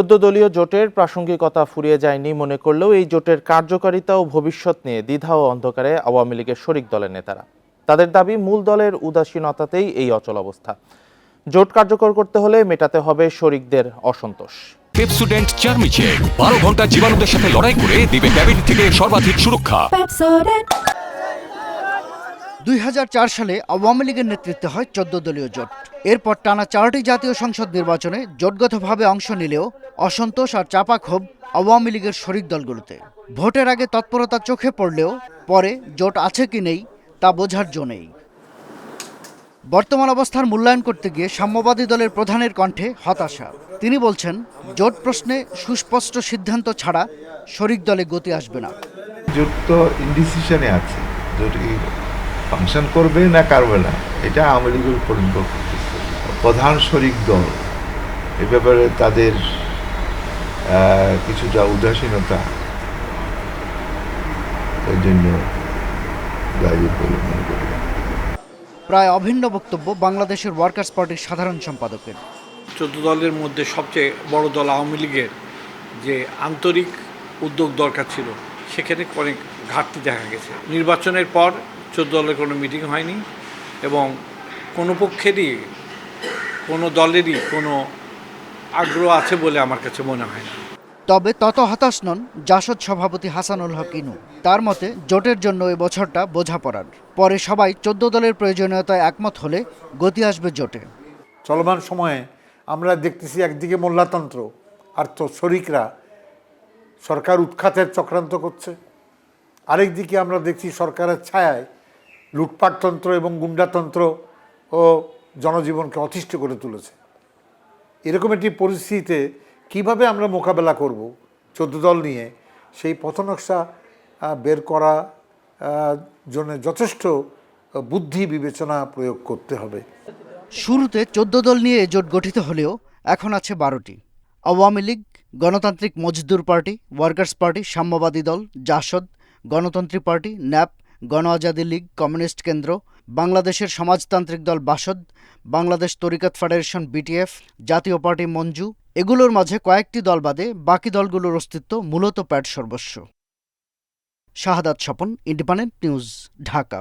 দলীয় জোটের প্রাসঙ্গিকতা ফুরিয়ে যায়নি মনে করলেও এই জোটের কার্যকারিতা ও ভবিষ্যৎ নিয়ে দ্বিধা ও অন্ধকারে আওয়ামী লীগের শরিক দলের নেতারা। তাদের দাবি, মূল দলের উদাসীনতাতেই এই অচলাবস্থা। জোট কার্যকর করতে হলে মেটাতে হবে শরিকদের অসন্তোষ। পেপসোডেন্ট চার্মিচেক 12 ঘন্টা জীবাণুদের সাথে লড়াই করে দিবে ডায়াবেটিস থেকে সর্বাধিক সুরক্ষা। 2004 সালে আওয়ামী লীগের নেতৃত্বে হয় 14 দলীয় জোট। এরপর টানা 4টি জাতীয় সংসদ নির্বাচনে জোটগতভাবে অংশ নিলেও অসন্তোষ আর চাপা ক্ষোভ আওয়ামী লীগের শরিক দলগুলোতে। ভোটের আগে তৎপরতা চোখে পড়লেও পরে জোট আছে কি নেই তা বোঝার জো নেই। বর্তমান অবস্থার মূল্যায়ন করতে গিয়ে সাম্যবাদী দলের প্রধানের কণ্ঠে হতাশা। তিনি বলছেন, জোট প্রশ্নে সুস্পষ্ট সিদ্ধান্ত ছাড়া শরিক দলে গতি আসবে না। জোট তো ইনডিসিশনে আছে, জোট ফাংশন করবে না করবে না এটা আওয়ামী লীগের উপর নির্ভর করতেছে। প্রধান শরিক দল এ ব্যাপারে তাদের কিছুটা উদাসীনতা এর জন্য দায়ী বলে মনে করি। প্রায় অভিন্ন বক্তব্য বাংলাদেশের ওয়ার্কার্স পার্টির সাধারণ সম্পাদকের। 14 দলের মধ্যে সবচেয়ে বড় দল আওয়ামী লীগের যে আন্তরিক উদ্যোগ দরকার ছিল সেখানে অনেক ঘাটতি দেখা গেছে। নির্বাচনের পর 14 দলের কোনো মিটিং হয়নি এবং কোনো পক্ষেরই কোনো দলেরই কোনো আগ্রহ আছে বলে আমার কাছে মনে হয় না। তবে তত হতাশ নন জাসদ সভাপতি হাসানুল হক ইনু। তার মতে, জোটের জন্য এই বছরটা বোঝাপড়ার। পরে সবাই 14 দলের প্রয়োজনীয়তায় একমত হলে গতি আসবে জোটে। চলমান সময়ে আমরা দেখতেছি একদিকে মোল্লাতন্ত্র আর তো শরিকরা সরকার উৎখাতের চক্রান্ত করছে, আরেকদিকে আমরা দেখছি সরকারের ছায়ায় লুটপাটতন্ত্র এবং গুন্ডাতন্ত্র ও জনজীবনকে অতিষ্ঠ করে তুলেছে। এরকম একটি পরিস্থিতিতে কিভাবে আমরা মোকাবেলা করব 14 দল নিয়ে, সেই পথনকশা বের করা জন্য যথেষ্ট বুদ্ধি বিবেচনা প্রয়োগ করতে হবে। শুরুতে 14 দল নিয়ে জোট গঠিত হলেও এখন আছে 12টি। আওয়ামী লীগ, গণতান্ত্রিক মজদুর পার্টি, ওয়ার্কার্স পার্টি, সাম্যবাদী দল, জাসদ, গণতন্ত্রী পার্টি, ন্যাপ, গণ আজাদী লীগ, কমিউনিস্ট কেন্দ্র, বাংলাদেশের সমাজতান্ত্রিক দল বাসদ, বাংলাদেশ তরিকাত ফেডারেশন বিটিএফ, জাতীয় পার্টি মঞ্জু। এগুলোর মাঝে কয়েকটি দল বাদে বাকি দলগুলোর অস্তিত্ব মূলত প্যাট সর্বস্ব। শাহাদাত স্বপন, ইন্ডিপেন্ডেন্ট নিউজ, ঢাকা।